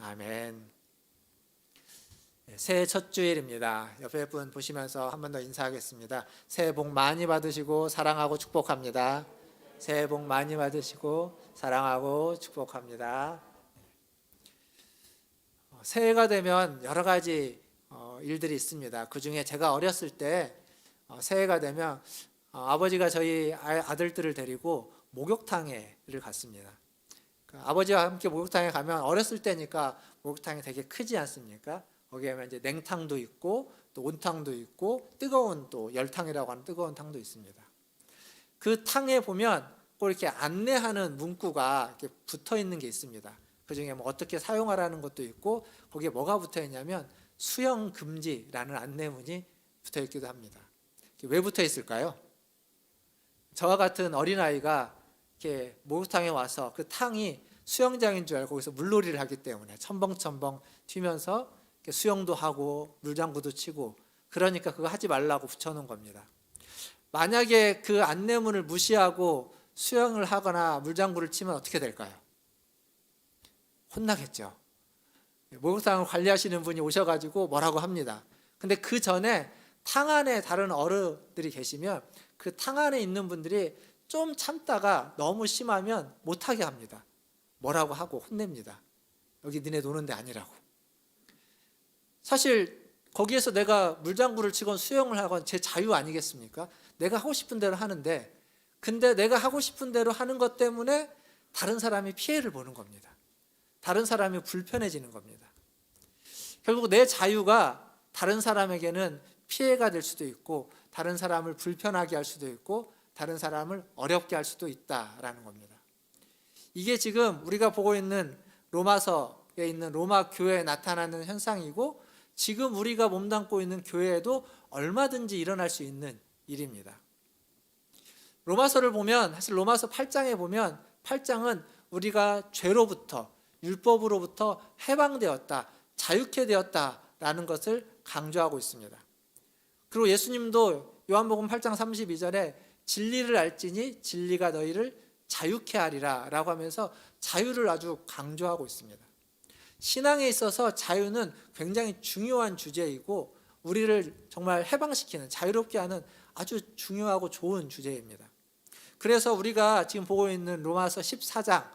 아멘. 새해 첫 주일입니다. 옆에 분 보시면서 한 번 더 인사하겠습니다. 새해 복 많이 받으시고 사랑하고 축복합니다. 새해 복 많이 받으시고 사랑하고 축복합니다. 새해가 되면 여러 가지 일들이 있습니다. 그 중에 제가 어렸을 때 새해가 되면 아버지가 저희 아들들을 데리고 목욕탕에를 갔습니다. 아버지와 함께 목욕탕에 가면 어렸을 때니까 목욕탕이 되게 크지 않습니까? 거기에 이제 냉탕도 있고 또 온탕도 있고 뜨거운 또 열탕이라고 하는 뜨거운 탕도 있습니다. 그 탕에 보면 꼭 이렇게 안내하는 문구가 이렇게 붙어 있는 게 있습니다. 그 중에 뭐 어떻게 사용하라는 것도 있고 거기에 뭐가 붙어 있냐면 수영 금지라는 안내문이 붙어 있기도 합니다. 왜 붙어 있을까요? 저와 같은 어린아이가 이렇게 목욕탕에 와서 그 탕이 수영장인 줄 알고 거기서 물놀이를 하기 때문에 첨벙첨벙 튀면서 수영도 하고 물장구도 치고 그러니까 그거 하지 말라고 붙여놓은 겁니다. 만약에 그 안내문을 무시하고 수영을 하거나 물장구를 치면 어떻게 될까요? 혼나겠죠. 목욕탕을 관리하시는 분이 오셔가지고 뭐라고 합니다. 근데 그 전에 탕 안에 다른 어른들이 계시면 그 탕 안에 있는 분들이 좀 참다가 너무 심하면 못하게 합니다. 뭐라고 하고 혼냅니다. 여기 니네 노는 데 아니라고. 사실 거기에서 내가 물장구를 치건 수영을 하건 제 자유 아니겠습니까? 내가 하고 싶은 대로 하는데 근데 내가 하고 싶은 대로 하는 것 때문에 다른 사람이 피해를 보는 겁니다. 다른 사람이 불편해지는 겁니다. 결국 내 자유가 다른 사람에게는 피해가 될 수도 있고 다른 사람을 불편하게 할 수도 있고 다른 사람을 어렵게 할 수도 있다라는 겁니다. 이게 지금 우리가 보고 있는 로마서에 있는 로마 교회에 나타나는 현상이고 지금 우리가 몸담고 있는 교회에도 얼마든지 일어날 수 있는 일입니다. 로마서를 보면 사실 로마서 8장에 보면 8장은 우리가 죄로부터 율법으로부터 해방되었다, 자유케 되었다라는 것을 강조하고 있습니다. 그리고 예수님도 요한복음 8장 32절에 진리를 알지니 진리가 너희를 자유케 하리라 라고 하면서 자유를 아주 강조하고 있습니다. 신앙에 있어서 자유는 굉장히 중요한 주제이고 우리를 정말 해방시키는 자유롭게 하는 아주 중요하고 좋은 주제입니다. 그래서 우리가 지금 보고 있는 로마서 14장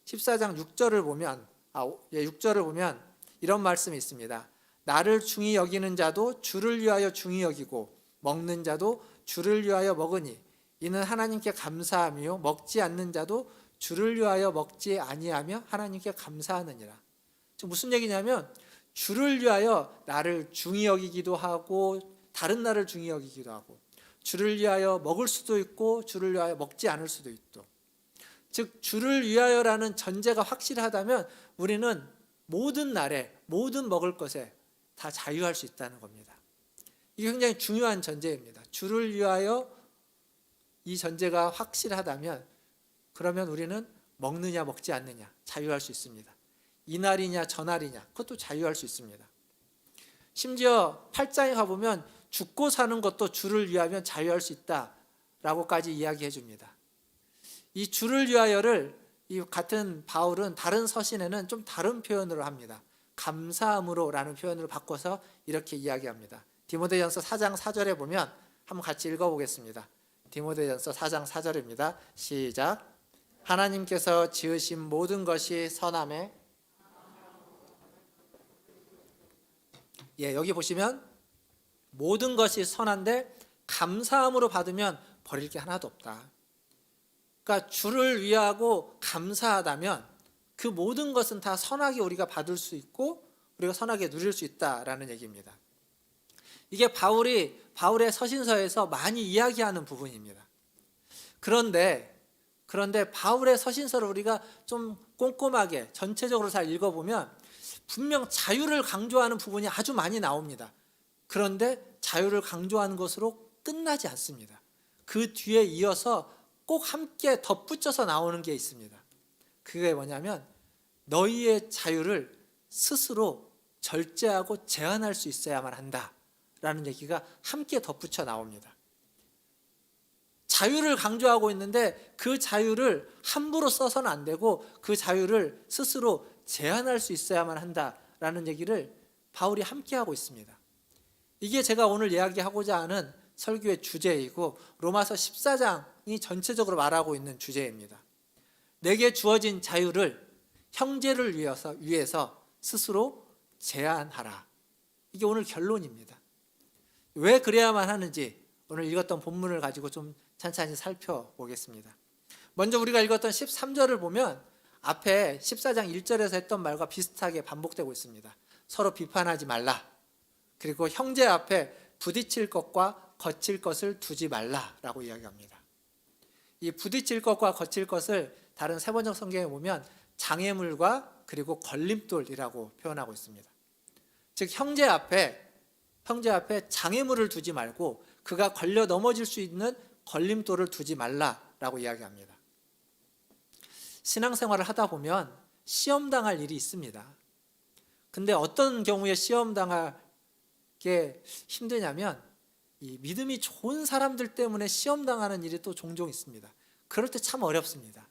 6절을 보면 6절을 보면 이런 말씀이 있습니다. 나를 중히 여기는 자도 주를 위하여 중히 여기고 먹는 자도 주를 위하여 먹으니 이는 하나님께 감사하며 먹지 않는 자도 주를 위하여 먹지 아니하며 하나님께 감사하느니라. 지금 무슨 얘기냐면 주를 위하여 나를 중히 여기기도 하고 다른 나를 중히 여기기도 하고 주를 위하여 먹을 수도 있고 주를 위하여 먹지 않을 수도 있고 즉 주를 위하여라는 전제가 확실하다면 우리는 모든 날에 모든 먹을 것에 다 자유할 수 있다는 겁니다. 이게 굉장히 중요한 전제입니다. 주를 위하여 이 전제가 확실하다면 그러면 우리는 먹느냐 먹지 않느냐 자유할 수 있습니다. 이날이냐 저날이냐 그것도 자유할 수 있습니다. 심지어 8장에 가보면 죽고 사는 것도 주를 위하면 자유할 수 있다라고까지 이야기해 줍니다. 이 주를 위하여를 이 같은 바울은 다른 서신에는 좀 다른 표현으로 합니다. 감사함으로라는 표현으로 바꿔서 이렇게 이야기합니다. 디모데전서 4장 4절에 보면 한번 같이 읽어보겠습니다. 디모데전서 4장 4절입니다. 시작. 하나님께서 지으신 모든 것이 선함에 여기 보시면 모든 것이 선한데 감사함으로 받으면 버릴 게 하나도 없다. 그러니까 주를 위하고 감사하다면 그 모든 것은 다 선하게 우리가 받을 수 있고 우리가 선하게 누릴 수 있다라는 얘기입니다. 이게 바울의 서신서에서 많이 이야기하는 부분입니다. 그런데 바울의 서신서를 우리가 좀 꼼꼼하게 전체적으로 잘 읽어보면 분명 자유를 강조하는 부분이 아주 많이 나옵니다. 그런데 자유를 강조하는 것으로 끝나지 않습니다. 그 뒤에 이어서 꼭 함께 덧붙여서 나오는 게 있습니다. 그게 뭐냐면 너희의 자유를 스스로 절제하고 제한할 수 있어야만 한다라는 얘기가 함께 덧붙여 나옵니다. 자유를 강조하고 있는데 그 자유를 함부로 써서는 안 되고 그 자유를 스스로 제한할 수 있어야만 한다라는 얘기를 바울이 함께 하고 있습니다. 이게 제가 오늘 이야기하고자 하는 설교의 주제이고 로마서 14장이 전체적으로 말하고 있는 주제입니다. 내게 주어진 자유를 형제를 위해서 스스로 제한하라. 이게 오늘 결론입니다. 왜 그래야만 하는지 오늘 읽었던 본문을 가지고 좀 찬찬히 살펴보겠습니다. 먼저 우리가 읽었던 13절을 보면 앞에 14장 1절에서 했던 말과 비슷하게 반복되고 있습니다. 서로 비판하지 말라. 그리고 형제 앞에 부딪힐 것과 거칠 것을 두지 말라라고 이야기합니다. 이 부딪힐 것과 거칠 것을 다른 세번역 성경에 보면 장애물과 그리고 걸림돌이라고 표현하고 있습니다. 즉 형제 앞에 장애물을 두지 말고 그가 걸려 넘어질 수 있는 걸림돌을 두지 말라라고 이야기합니다. 신앙생활을 하다 보면 시험당할 일이 있습니다. 근데 어떤 경우에 시험당하게 힘드냐면 이 믿음이 좋은 사람들 때문에 시험당하는 일이 또 종종 있습니다. 그럴 때 참 어렵습니다.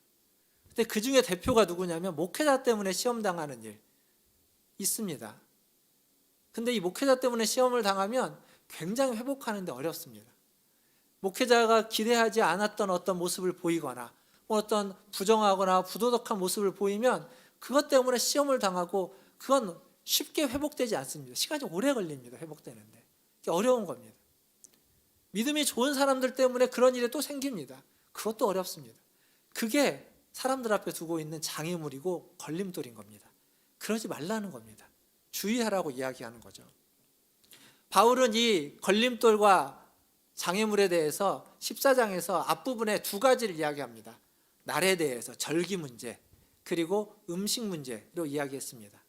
근데 그 중에 대표가 누구냐면 목회자 때문에 시험당하는 일 있습니다. 근데 이 목회자 때문에 시험을 당하면 굉장히 회복하는데 어렵습니다. 목회자가 기대하지 않았던 어떤 모습을 보이거나 어떤 부정하거나 부도덕한 모습을 보이면 그것 때문에 시험을 당하고 그건 쉽게 회복되지 않습니다. 시간이 오래 걸립니다. 회복되는데. 이게 어려운 겁니다. 믿음이 좋은 사람들 때문에 그런 일이 또 생깁니다. 그것도 어렵습니다. 그게 사람들 앞에 두고 있는 장애물이고 걸림돌인 겁니다. 그러지 말라는 겁니다. 주의하라고 이야기하는 거죠. 바울은 이 걸림돌과 장애물에 대해서 14장에서 앞부분에 두 가지를 이야기합니다. 날에 대해서 절기 문제 그리고 음식 문제로 이야기했습니다.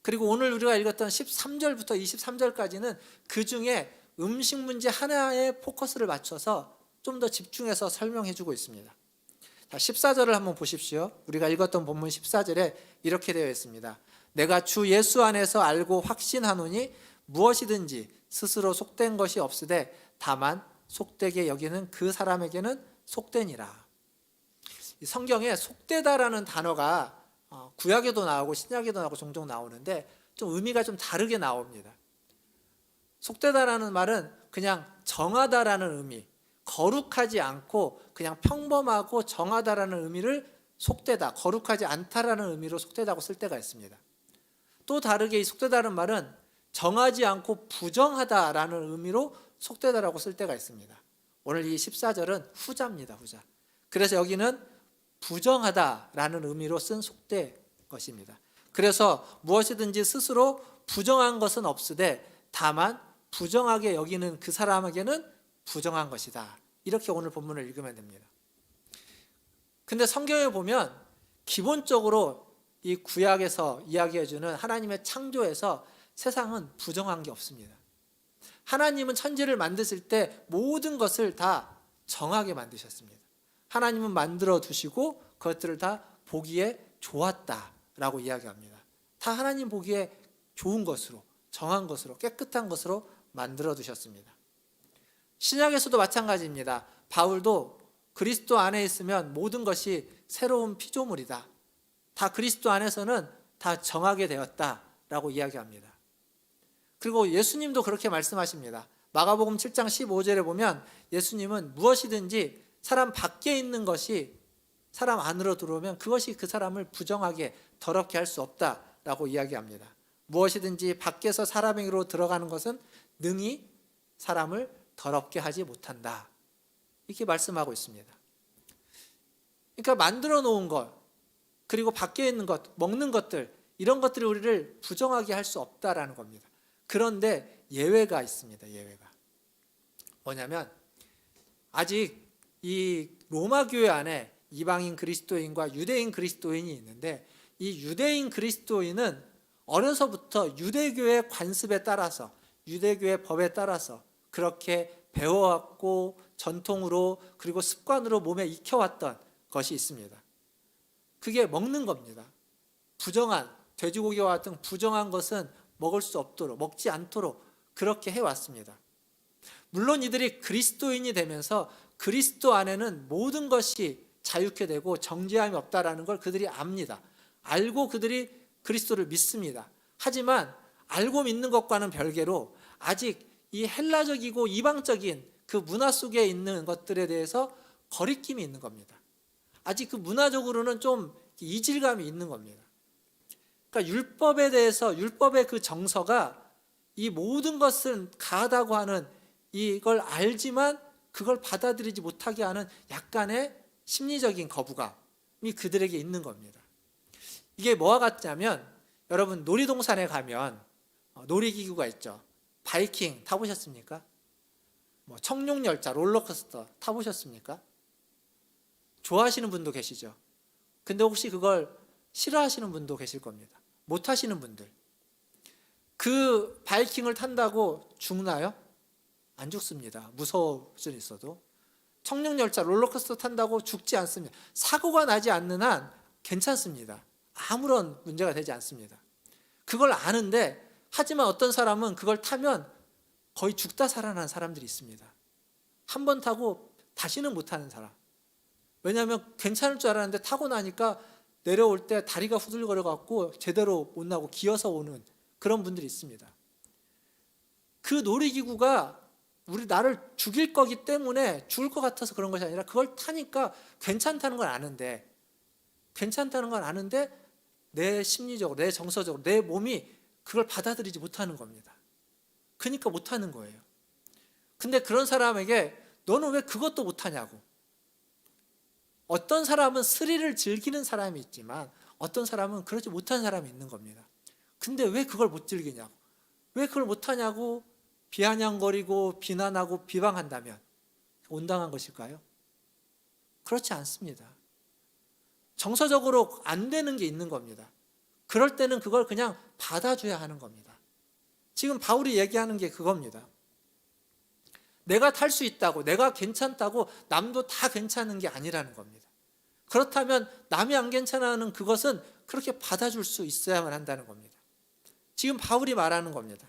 그리고 오늘 우리가 읽었던 13절부터 23절까지는 그 중에 음식 문제 하나에 포커스를 맞춰서 좀 더 집중해서 설명해 주고 있습니다. 자, 14절을 한번 보십시오. 우리가 읽었던 본문 14절에 이렇게 되어 있습니다. 내가 주 예수 안에서 알고 확신하노니 무엇이든지 스스로 속된 것이 없으되 다만 속되게 여기는 그 사람에게는 속되니라. 이 성경에 속되다라는 단어가 구약에도 나오고 신약에도 나오고 종종 나오는데 좀 의미가 좀 다르게 나옵니다. 속되다라는 말은 그냥 정하다라는 의미, 거룩하지 않고 그냥 평범하고 정하다라는 의미를 속되다, 거룩하지 않다라는 의미로 속되다고 쓸 때가 있습니다. 또 다르게 이 속되다는 말은 정하지 않고 부정하다라는 의미로 속되다라고 쓸 때가 있습니다. 오늘 이 14절은 후자입니다. 후자. 그래서 여기는 부정하다라는 의미로 쓴 속된 것입니다. 그래서 무엇이든지 스스로 부정한 것은 없으되 다만 부정하게 여기는 그 사람에게는 부정한 것이다. 이렇게 오늘 본문을 읽으면 됩니다. 근데 성경에 보면 기본적으로 이 구약에서 이야기해주는 하나님의 창조에서 세상은 부정한 게 없습니다. 하나님은 천지를 만드실 때 모든 것을 다 정하게 만드셨습니다. 하나님은 만들어 두시고 그것들을 다 보기에 좋았다라고 이야기합니다. 다 하나님 보기에 좋은 것으로, 정한 것으로, 깨끗한 것으로 만들어 두셨습니다. 신약에서도 마찬가지입니다. 바울도 그리스도 안에 있으면 모든 것이 새로운 피조물이다. 다 그리스도 안에서는 다 정하게 되었다라고 이야기합니다. 그리고 예수님도 그렇게 말씀하십니다. 마가복음 7장 15절에 보면 예수님은 무엇이든지 사람 밖에 있는 것이 사람 안으로 들어오면 그것이 그 사람을 부정하게 더럽게 할 수 없다라고 이야기합니다. 무엇이든지 밖에서 사람에게로 들어가는 것은 능히 사람을 더럽게 하지 못한다. 이렇게 말씀하고 있습니다. 그러니까 만들어 놓은 것, 그리고 밖에 있는 것, 먹는 것들, 이런 것들이 우리를 부정하게 할 수 없다라는 겁니다. 그런데 예외가 있습니다. 예외가. 뭐냐면 아직 이 로마 교회 안에 이방인 그리스도인과 유대인 그리스도인이 있는데 이 유대인 그리스도인은 어려서부터 유대교의 관습에 따라서 유대교의 법에 따라서 그렇게 배워왔고 전통으로 그리고 습관으로 몸에 익혀왔던 것이 있습니다. 그게 먹는 겁니다. 부정한 돼지고기와 같은 부정한 것은 먹을 수 없도록, 먹지 않도록 그렇게 해왔습니다. 물론 이들이 그리스도인이 되면서 그리스도 안에는 모든 것이 자유케 되고 정죄함이 없다라는 걸 그들이 압니다. 알고 그들이 그리스도를 믿습니다. 하지만 알고 믿는 것과는 별개로 아직 이 헬라적이고 이방적인 그 문화 속에 있는 것들에 대해서 거리낌이 있는 겁니다. 아직 그 문화적으로는 좀 이질감이 있는 겁니다. 그러니까 율법에 대해서, 율법의 그 정서가 이 모든 것은 가하다고 하는 이걸 알지만 그걸 받아들이지 못하게 하는 약간의 심리적인 거부감이 그들에게 있는 겁니다. 이게 뭐와 같냐면, 여러분 놀이동산에 가면 놀이기구가 있죠. 바이킹 타보셨습니까? 청룡열차, 롤러코스터 타보셨습니까? 좋아하시는 분도 계시죠. 근데 혹시 그걸 싫어하시는 분도 계실 겁니다. 못 하시는 분들. 그 바이킹을 탄다고 죽나요? 안 죽습니다. 무서울 수 있어도. 청룡열차, 롤러코스터 탄다고 죽지 않습니다. 사고가 나지 않는 한 괜찮습니다. 아무런 문제가 되지 않습니다. 그걸 아는데, 하지만 어떤 사람은 그걸 타면 거의 죽다 살아난 사람들이 있습니다. 한 번 타고 다시는 못 타는 사람. 왜냐하면 괜찮을 줄 알았는데 타고 나니까 내려올 때 다리가 후들거려 갖고 제대로 못 나고 기어서 오는 그런 분들이 있습니다. 그 놀이기구가 나를 죽일 거기 때문에 죽을 것 같아서 그런 것이 아니라, 그걸 타니까 괜찮다는 걸 아는데 내 심리적으로, 내 정서적으로, 내 몸이 그걸 받아들이지 못하는 겁니다. 그러니까 못하는 거예요. 근데 그런 사람에게 너는 왜 그것도 못하냐고. 어떤 사람은 스릴을 즐기는 사람이 있지만 어떤 사람은 그러지 못한 사람이 있는 겁니다. 근데 왜 그걸 못 즐기냐고, 왜 그걸 못하냐고 비아냥거리고 비난하고 비방한다면 온당한 것일까요? 그렇지 않습니다. 정서적으로 안 되는 게 있는 겁니다. 그럴 때는 그걸 그냥 받아줘야 하는 겁니다. 지금 바울이 얘기하는 게 그겁니다. 내가 탈 수 있다고, 내가 괜찮다고 남도 다 괜찮은 게 아니라는 겁니다. 그렇다면 남이 안 괜찮아하는 그것은 그렇게 받아줄 수 있어야만 한다는 겁니다. 지금 바울이 말하는 겁니다.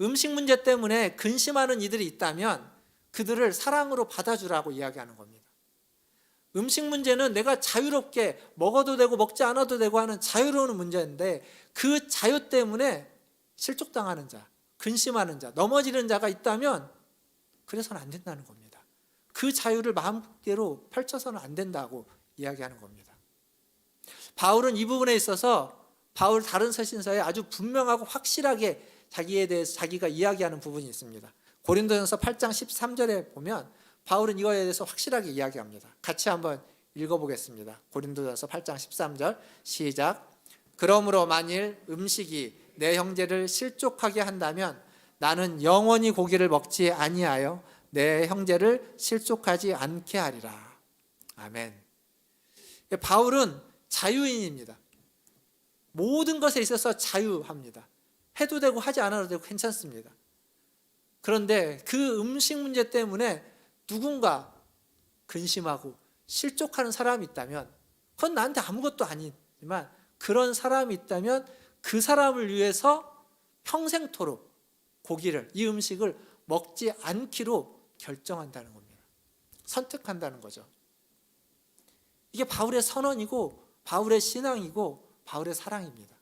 음식 문제 때문에 근심하는 이들이 있다면 그들을 사랑으로 받아주라고 이야기하는 겁니다. 음식 문제는 내가 자유롭게 먹어도 되고 먹지 않아도 되고 하는 자유로운 문제인데, 그 자유 때문에 실족당하는 자, 근심하는 자, 넘어지는 자가 있다면 그래서는 안 된다는 겁니다. 그 자유를 마음대로 펼쳐서는 안 된다고 이야기하는 겁니다. 바울은 이 부분에 있어서 바울 다른 서신서에 아주 분명하고 확실하게 자기에 대해서 자기가 이야기하는 부분이 있습니다. 고린도전서 8장 13절에 보면 바울은 이거에 대해서 확실하게 이야기합니다. 같이 한번 읽어보겠습니다. 고린도전서 8장 13절 시작. 그러므로 만일 음식이 내 형제를 실족하게 한다면 나는 영원히 고기를 먹지 아니하여 내 형제를 실족하지 않게 하리라. 아멘. 바울은 자유인입니다. 모든 것에 있어서 자유합니다. 해도 되고 하지 않아도 되고 괜찮습니다. 그런데 그 음식 문제 때문에 누군가 근심하고 실족하는 사람이 있다면, 그건 나한테 아무것도 아니지만 그런 사람이 있다면 그 사람을 위해서 평생토록 고기를, 이 음식을 먹지 않기로 결정한다는 겁니다. 선택한다는 거죠. 이게 바울의 선언이고 바울의 신앙이고 바울의 사랑입니다.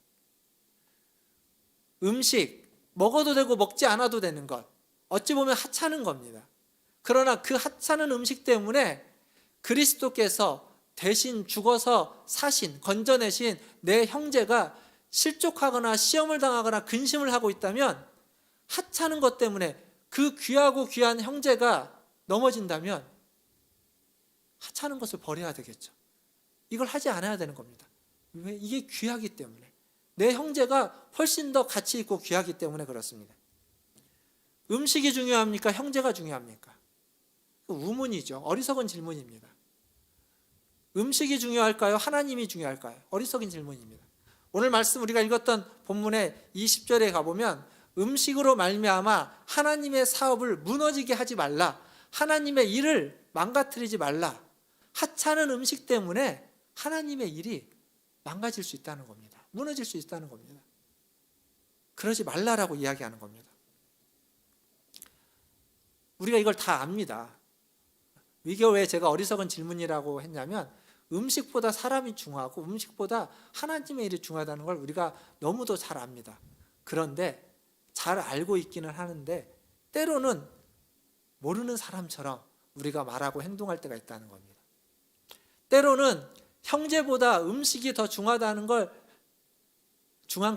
음식, 먹어도 되고 먹지 않아도 되는 것, 어찌 보면 하찮은 겁니다. 그러나 그 하찮은 음식 때문에 그리스도께서 대신 죽어서 사신, 건져내신 내 형제가 실족하거나 시험을 당하거나 근심을 하고 있다면, 하찮은 것 때문에 그 귀하고 귀한 형제가 넘어진다면 하찮은 것을 버려야 되겠죠. 이걸 하지 않아야 되는 겁니다. 왜? 이게 귀하기 때문에. 내 형제가 훨씬 더 가치 있고 귀하기 때문에 그렇습니다. 음식이 중요합니까? 형제가 중요합니까? 우문이죠. 어리석은 질문입니다. 음식이 중요할까요? 하나님이 중요할까요? 어리석은 질문입니다. 오늘 말씀 우리가 읽었던 본문의 20절에 가보면 음식으로 말미암아 하나님의 사업을 무너지게 하지 말라, 하나님의 일을 망가뜨리지 말라. 하찮은 음식 때문에 하나님의 일이 망가질 수 있다는 겁니다. 무너질 수 있다는 겁니다. 그러지 말라라고 이야기하는 겁니다. 우리가 이걸 다 압니다. 이게 왜 제가 어리석은 질문이라고 했냐면, 음식보다 사람이 중요하고 음식보다 하나님의 일이 중요하다는 걸 우리가 너무도 잘 압니다. 그런데 잘 알고 있기는 하는데 때로는 모르는 사람처럼 우리가 말하고 행동할 때가 있다는 겁니다. 때로는 형제보다 음식이 더 중요한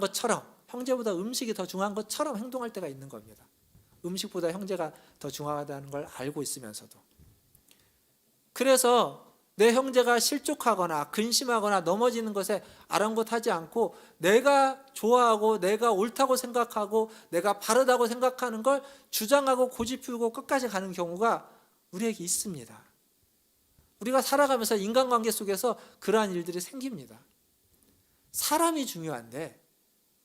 것처럼 형제보다 음식이 더 중요한 것처럼 행동할 때가 있는 겁니다. 음식보다 형제가 더 중요하다는 걸 알고 있으면서도. 그래서 내 형제가 실족하거나 근심하거나 넘어지는 것에 아랑곳하지 않고 내가 좋아하고 내가 옳다고 생각하고 내가 바르다고 생각하는 걸 주장하고 고집피우고 끝까지 가는 경우가 우리에게 있습니다. 우리가 살아가면서 인간관계 속에서 그러한 일들이 생깁니다. 사람이 중요한데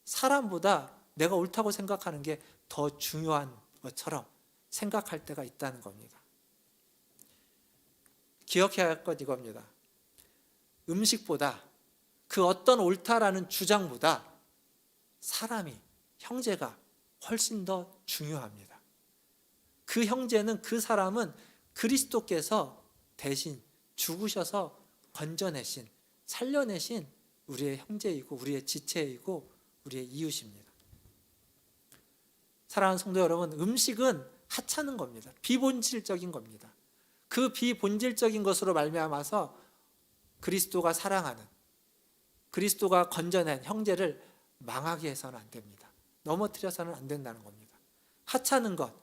사람보다 내가 옳다고 생각하는 게 더 중요한 것처럼 생각할 때가 있다는 겁니다. 기억해야 할 것 이겁니다. 음식보다 그 어떤 옳다라는 주장보다 사람이, 형제가 훨씬 더 중요합니다. 그 형제는, 그 사람은 그리스도께서 대신 죽으셔서 건져내신, 살려내신 우리의 형제이고 우리의 지체이고 우리의 이웃입니다. 사랑하는 성도 여러분, 음식은 하찮은 겁니다. 비본질적인 겁니다. 그 비본질적인 것으로 말미암아서 그리스도가 사랑하는, 그리스도가 건져낸 형제를 망하게 해서는 안 됩니다. 넘어뜨려서는 안 된다는 겁니다. 하찮은 것,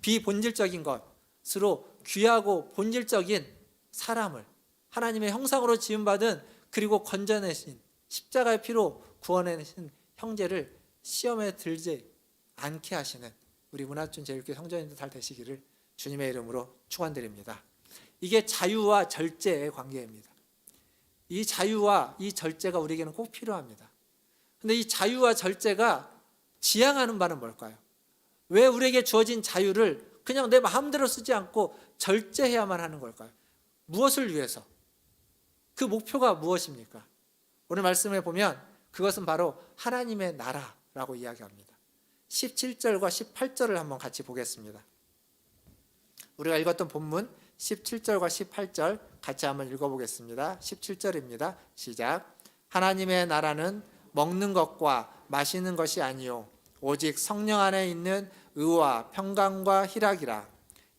비본질적인 것으로 귀하고 본질적인 사람을 하나님의 형상으로 지음받은, 그리고 건져내신, 십자가의 피로 구원해내신 형제를 시험에 들지 않게 하시는 우리 문화촌 제일교회 성도님들 잘 되시기를 주님의 이름으로 축원드립니다. 이게 자유와 절제의 관계입니다. 이 자유와 이 절제가 우리에게는 꼭 필요합니다. 그런데 이 자유와 절제가 지향하는 바는 뭘까요? 왜 우리에게 주어진 자유를 그냥 내 마음대로 쓰지 않고 절제해야만 하는 걸까요? 무엇을 위해서? 그 목표가 무엇입니까? 오늘 말씀에 보면 그것은 바로 하나님의 나라라고 이야기합니다. 17절과 18절을 한번 같이 보겠습니다. 우리가 읽었던 본문 17절과 18절 같이 한번 읽어보겠습니다. 17절입니다. 시작. 하나님의 나라는 먹는 것과 마시는 것이 아니요 오직 성령 안에 있는 의와 평강과 희락이라.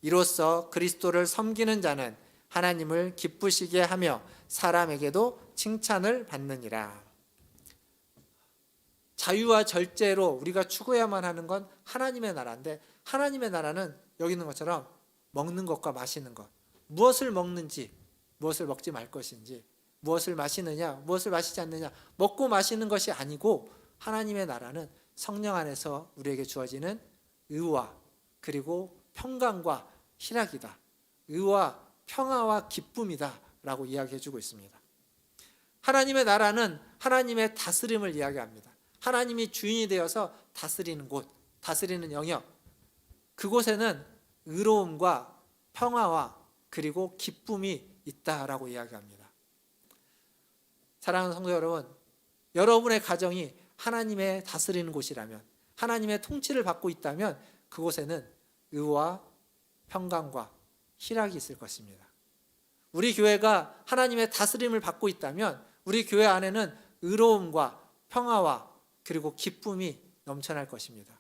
이로써 그리스도를 섬기는 자는 하나님을 기쁘시게 하며 사람에게도 칭찬을 받느니라. 자유와 절제로 우리가 추구해야만 하는 건 하나님의 나라인데, 하나님의 나라는 여기 있는 것처럼 먹는 것과 마시는 것, 무엇을 먹는지 무엇을 먹지 말 것인지, 무엇을 마시느냐 무엇을 마시지 않느냐, 먹고 마시는 것이 아니고 하나님의 나라는 성령 안에서 우리에게 주어지는 의와 그리고 평강과 희락이다. 의와 평화와 기쁨이다 라고 이야기해 주고 있습니다. 하나님의 나라는 하나님의 다스림을 이야기합니다. 하나님이 주인이 되어서 다스리는 곳, 다스리는 영역, 그곳에는 의로움과 평화와 그리고 기쁨이 있다라고 이야기합니다. 사랑하는 성도 여러분, 여러분의 가정이 하나님의 다스리는 곳이라면, 하나님의 통치를 받고 있다면 그곳에는 의와 평강과 희락이 있을 것입니다. 우리 교회가 하나님의 다스림을 받고 있다면 우리 교회 안에는 의로움과 평화와 그리고 기쁨이 넘쳐날 것입니다.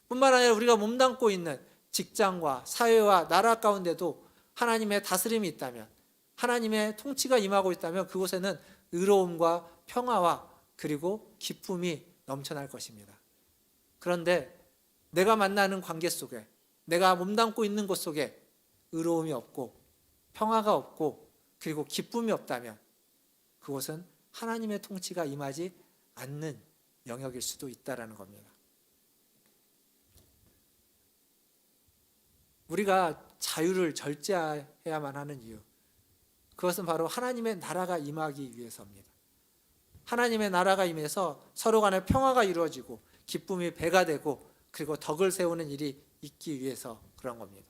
뿐만 아니라 우리가 몸담고 있는 직장과 사회와 나라 가운데도 하나님의 다스림이 있다면, 하나님의 통치가 임하고 있다면 그곳에는 의로움과 평화와 그리고 기쁨이 넘쳐날 것입니다. 그런데 내가 만나는 관계 속에, 내가 몸담고 있는 곳 속에 의로움이 없고 평화가 없고 그리고 기쁨이 없다면 그곳은 하나님의 통치가 임하지 않는 영역일 수도 있다라는 겁니다. 우리가 자유를 절제해야만 하는 이유, 그것은 바로 하나님의 나라가 임하기 위해서입니다. 하나님의 나라가 임해서 서로 간에 평화가 이루어지고 기쁨이 배가 되고 그리고 덕을 세우는 일이 있기 위해서 그런 겁니다.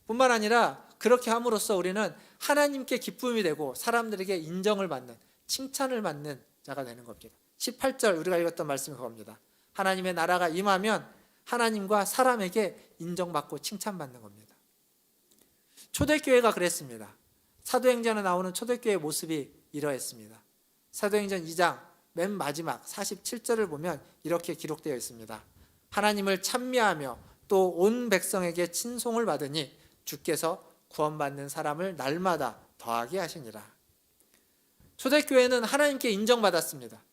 뿐만 아니라 그렇게 함으로써 우리는 하나님께 기쁨이 되고 사람들에게 인정을 받는, 칭찬을 받는 자가 되는 겁니다. 18절 우리가 읽었던 말씀이 그겁니다. 하나님의 나라가 임하면 하나님과 사람에게 인정받고 칭찬받는 겁니다. 초대교회가 그랬습니다. 사도행전에 나오는 초대교회의 모습이 이러했습니다. 사도행전 2장 맨 마지막 47절을 보면 이렇게 기록되어 있습니다. 하나님을 찬미하며 또 온 백성에게 친송을 받으니 주께서 구원받는 사람을 날마다 더하게 하시니라. 초대교회는 하나님께 인정받았습니다.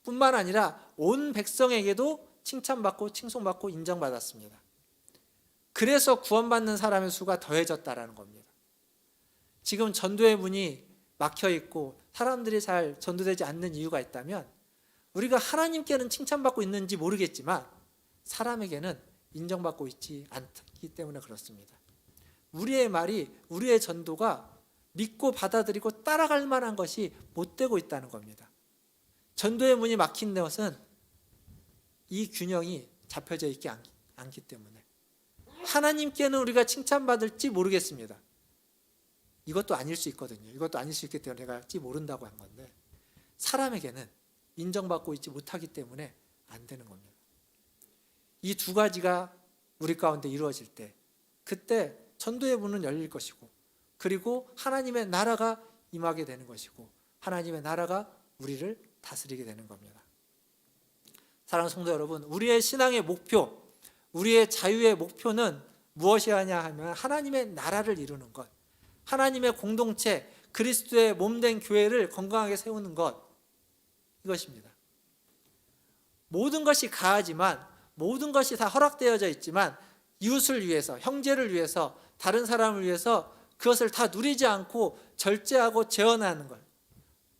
뿐만 아니라 온 백성에게도 칭찬받고 칭송받고 인정받았습니다. 그래서 구원받는 사람의 수가 더해졌다라는 겁니다. 지금 전도의 문이 막혀 있고 사람들이 잘 전도되지 않는 이유가 있다면 우리가 하나님께는 칭찬받고 있는지 모르겠지만 사람에게는 인정받고 있지 않기 때문에 그렇습니다. 우리의 말이, 우리의 전도가 믿고 받아들이고 따라갈 만한 것이 못 되고 있다는 겁니다. 전도의 문이 막힌 것은 이 균형이 잡혀져 있지 않기 때문에 하나님께는 우리가 칭찬받을지 모르겠습니다. 이것도 아닐 수 있거든요. 이것도 아닐 수 있기 때문에 내가 모른다고 한 건데 사람에게는 인정받고 있지 못하기 때문에 안 되는 겁니다. 이 두 가지가 우리 가운데 이루어질 때 그때 전도의 문은 열릴 것이고 그리고 하나님의 나라가 임하게 되는 것이고 하나님의 나라가 우리를 다스리게 되는 겁니다. 사랑하는 성도 여러분, 우리의 신앙의 목표, 우리의 자유의 목표는 무엇이냐 하면 하나님의 나라를 이루는 것, 하나님의 공동체, 그리스도의 몸된 교회를 건강하게 세우는 것, 이것입니다. 모든 것이 가하지만 모든 것이 다 허락되어져 있지만 이웃을 위해서, 형제를 위해서, 다른 사람을 위해서 그것을 다 누리지 않고 절제하고 제한하는 것,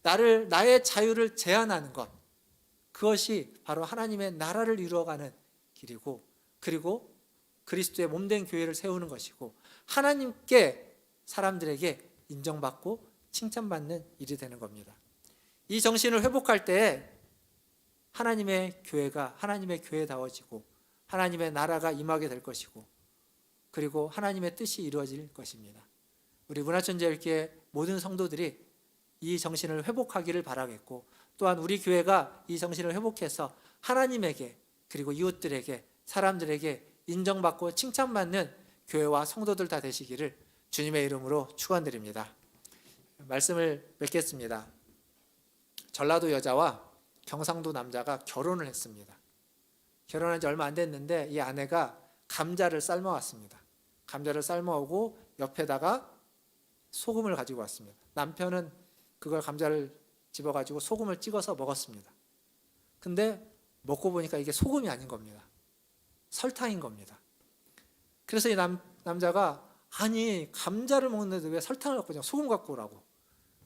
나의 자유를 제한하는 것, 그것이 바로 하나님의 나라를 이루어가는 길이고 그리고 그리스도의 몸된 교회를 세우는 것이고 하나님께 사람들에게 인정받고 칭찬받는 일이 되는 겁니다. 이 정신을 회복할 때에 하나님의 교회가 하나님의 교회다워지고 하나님의 나라가 임하게 될 것이고 그리고 하나님의 뜻이 이루어질 것입니다. 우리 문화천재일교회 모든 성도들이 이 정신을 회복하기를 바라겠고 또한 우리 교회가 이 정신을 회복해서 하나님에게 그리고 이웃들에게 사람들에게 인정받고 칭찬받는 교회와 성도들 다 되시기를 주님의 이름으로 축원드립니다. 말씀을 맺겠습니다. 전라도 여자와 경상도 남자가 결혼을 했습니다. 결혼한 지 얼마 안 됐는데 이 아내가 감자를 삶아왔습니다. 감자를 삶아오고 옆에다가 소금을 가지고 왔습니다. 남편은 그걸 감자를 집어가지고 소금을 찍어서 먹었습니다. 근데 먹고 보니까 이게 소금이 아닌 겁니다. 설탕인 겁니다. 그래서 이 남자가 아니 감자를 먹는데 왜 설탕을 갖고 그냥 소금 갖고 오라고.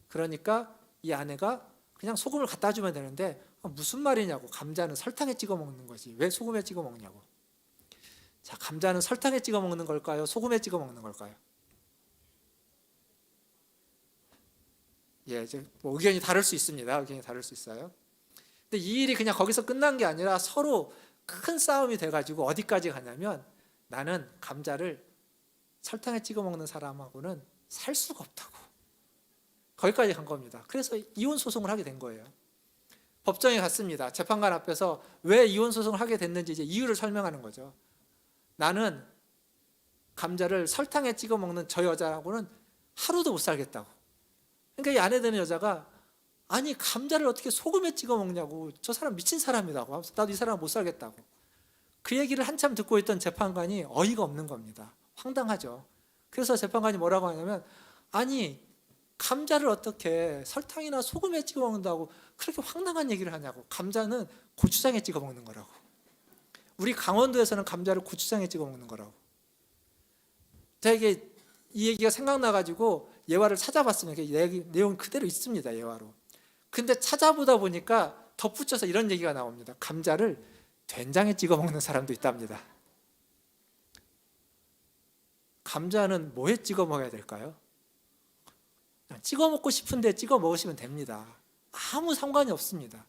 그러니까 이 아내가 그냥 소금을 갖다 주면 되는데 무슨 말이냐고. 감자는 설탕에 찍어 먹는 거지 왜 소금에 찍어 먹냐고. 자, 감자는 설탕에 찍어 먹는 걸까요? 소금에 찍어 먹는 걸까요? 예, 뭐 의견이 다를 수 있습니다. 의견이 다를 수 있어요. 근데 이 일이 그냥 거기서 끝난 게 아니라 서로 큰 싸움이 돼가지고 어디까지 가냐면 나는 감자를 설탕에 찍어 먹는 사람하고는 살 수가 없다고. 거기까지 간 겁니다. 그래서 이혼 소송을 하게 된 거예요. 법정에 갔습니다. 재판관 앞에서 왜 이혼 소송을 하게 됐는지 이제 이유를 설명하는 거죠. 나는 감자를 설탕에 찍어 먹는 저 여자하고는 하루도 못 살겠다고. 그러니까 이 아내 되는 여자가 아니 감자를 어떻게 소금에 찍어 먹냐고. 저 사람 미친 사람이라고. 나도 이 사람 못 살겠다고. 그 얘기를 한참 듣고 있던 재판관이 어이가 없는 겁니다. 황당하죠. 그래서 재판관이 뭐라고 하냐면 아니 감자를 어떻게 설탕이나 소금에 찍어 먹는다고 그렇게 황당한 얘기를 하냐고. 감자는 고추장에 찍어 먹는 거라고. 우리 강원도에서는 감자를 고추장에 찍어 먹는 거라고. 제가 이게 이 얘기가 생각나가지고 예화를 찾아봤습니다. 내용 그대로 있습니다. 예화로. 근데 찾아보다 보니까 덧붙여서 이런 얘기가 나옵니다. 감자를 된장에 찍어 먹는 사람도 있답니다. 감자는 뭐에 찍어 먹어야 될까요? 찍어 먹고 싶은데 찍어 먹으시면 됩니다. 아무 상관이 없습니다.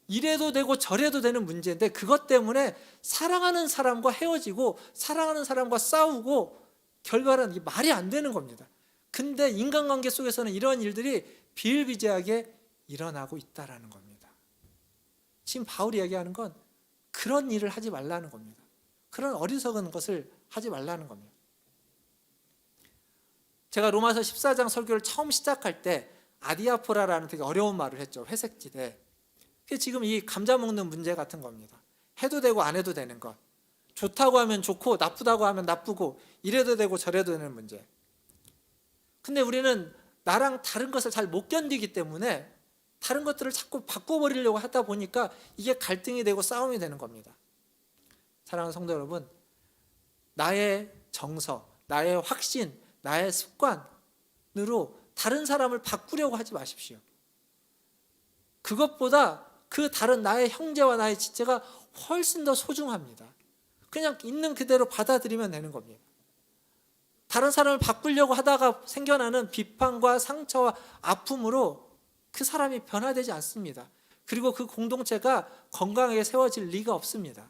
이래도 되고 저래도 되는 문제인데 그것 때문에 사랑하는 사람과 헤어지고 사랑하는 사람과 싸우고 결과는 이게 말이 안 되는 겁니다. 근데 인간관계 속에서는 이런 일들이 비일비재하게 일어나고 있다라는 겁니다. 지금 바울이 얘기하는 건 그런 일을 하지 말라는 겁니다. 그런 어리석은 것을 하지 말라는 겁니다. 제가 로마서 14장 설교를 처음 시작할 때 아디아포라라는 되게 어려운 말을 했죠. 회색지대. 그게 지금 이 감자 먹는 문제 같은 겁니다. 해도 되고 안 해도 되는 것. 좋다고 하면 좋고 나쁘다고 하면 나쁘고 이래도 되고 저래도 되는 문제. 근데 우리는 나랑 다른 것을 잘 못 견디기 때문에 다른 것들을 자꾸 바꿔버리려고 하다 보니까 이게 갈등이 되고 싸움이 되는 겁니다. 사랑하는 성도 여러분, 나의 정서, 나의 확신, 나의 습관으로 다른 사람을 바꾸려고 하지 마십시오. 그것보다 그 다른 나의 형제와 나의 지체가 훨씬 더 소중합니다. 그냥 있는 그대로 받아들이면 되는 겁니다. 다른 사람을 바꾸려고 하다가 생겨나는 비판과 상처와 아픔으로 그 사람이 변화되지 않습니다. 그리고 그 공동체가 건강하게 세워질 리가 없습니다.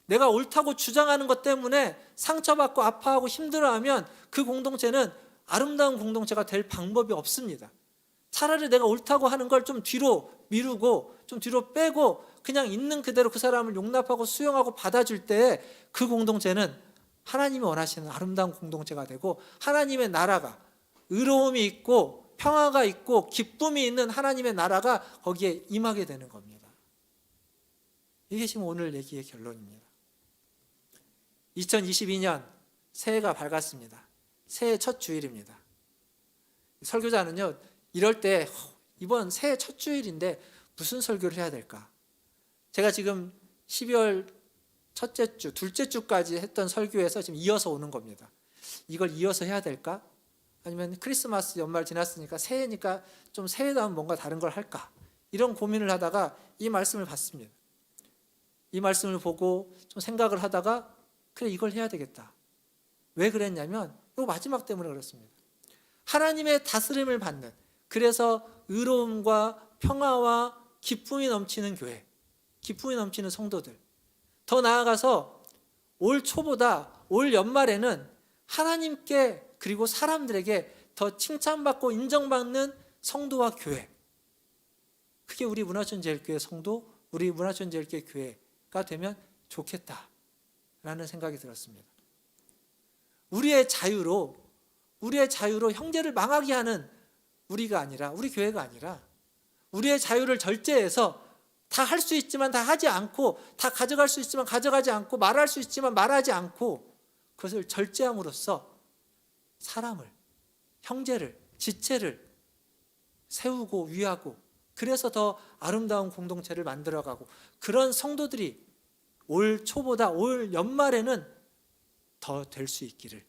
내가 옳다고 주장하는 것 때문에 상처받고 아파하고 힘들어하면 그 공동체는 아름다운 공동체가 될 방법이 없습니다. 차라리 내가 옳다고 하는 걸 좀 뒤로 미루고 좀 뒤로 빼고 그냥 있는 그대로 그 사람을 용납하고 수용하고 받아줄 때 그 공동체는 하나님이 원하시는 아름다운 공동체가 되고 하나님의 나라가 의로움이 있고 평화가 있고 기쁨이 있는 하나님의 나라가 거기에 임하게 되는 겁니다. 이게 지금 오늘 얘기의 결론입니다. 2022년 새해가 밝았습니다. 새해 첫 주일입니다. 설교자는요, 이럴 때 이번 새해 첫 주일인데 무슨 설교를 해야 될까? 제가 지금 12월 첫째 주, 둘째 주까지 했던 설교에서 지금 이어서 오는 겁니다. 이걸 이어서 해야 될까? 아니면 크리스마스 연말 지났으니까 새해니까 좀 새해다운 뭔가 다른 걸 할까? 이런 고민을 하다가 이 말씀을 봤습니다. 이 말씀을 보고 좀 생각을 하다가 그래, 이걸 해야 되겠다. 왜 그랬냐면 이거 마지막 때문에 그렇습니다. 하나님의 다스림을 받는, 그래서 의로움과 평화와 기쁨이 넘치는 교회, 기쁨이 넘치는 성도들, 더 나아가서 올 초보다 올 연말에는 하나님께 그리고 사람들에게 더 칭찬받고 인정받는 성도와 교회, 그게 우리 문화촌제일교회 성도, 우리 문화촌제일교회 교회가 되면 좋겠다라는 생각이 들었습니다. 우리의 자유로 형제를 망하게 하는 우리가 아니라, 우리 교회가 아니라 우리의 자유를 절제해서 다 할 수 있지만 다 하지 않고, 다 가져갈 수 있지만 가져가지 않고, 말할 수 있지만 말하지 않고, 그것을 절제함으로써 사람을, 형제를, 지체를 세우고 위하고, 그래서 더 아름다운 공동체를 만들어가고, 그런 성도들이 올 초보다 올 연말에는 더 될 수 있기를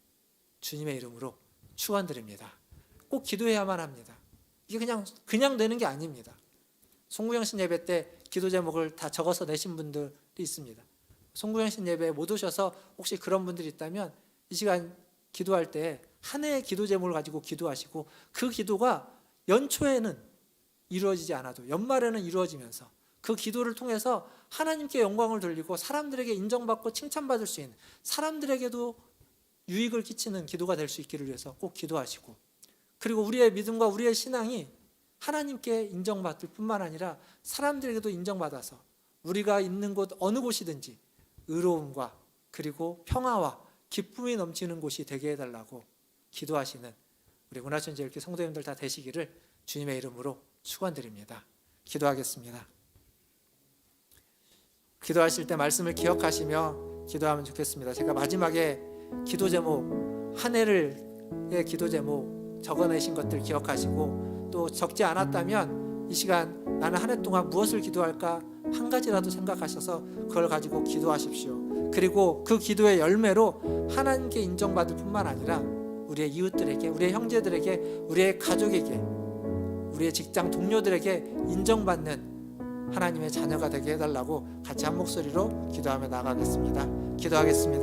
주님의 이름으로 축원드립니다. 꼭 기도해야만 합니다. 이게 그냥 되는 게 아닙니다. 송구영신 예배 때 기도 제목을 다 적어서 내신 분들이 있습니다. 송구영신 예배에 못 오셔서 혹시 그런 분들이 있다면 이 시간 기도할 때 한 해의 기도 제목을 가지고 기도하시고, 그 기도가 연초에는 이루어지지 않아도 연말에는 이루어지면서 그 기도를 통해서 하나님께 영광을 돌리고 사람들에게 인정받고 칭찬받을 수 있는, 사람들에게도 유익을 끼치는 기도가 될 수 있기를 위해서 꼭 기도하시고, 그리고 우리의 믿음과 우리의 신앙이 하나님께 인정받을 뿐만 아니라 사람들에게도 인정받아서 우리가 있는 곳 어느 곳이든지 의로움과 그리고 평화와 기쁨이 넘치는 곳이 되게 해달라고 기도하시는 우리 문화촌제일교회 성도님들 다 되시기를 주님의 이름으로 축원드립니다. 기도하겠습니다. 기도하실 때 말씀을 기억하시며 기도하면 좋겠습니다. 제가 마지막에 기도 제목, 한 해의 기도 제목 적어내신 것들 기억하시고, 또 적지 않았다면 이 시간 나는 한 해 동안 무엇을 기도할까 한 가지라도 생각하셔서 그걸 가지고 기도하십시오. 그리고 그 기도의 열매로 하나님께 인정받을 뿐만 아니라 우리의 이웃들에게, 우리의 형제들에게, 우리의 가족에게, 우리의 직장 동료들에게 인정받는 하나님의 자녀가 되게 해달라고 같이 한 목소리로 기도하며 나가겠습니다. 기도하겠습니다.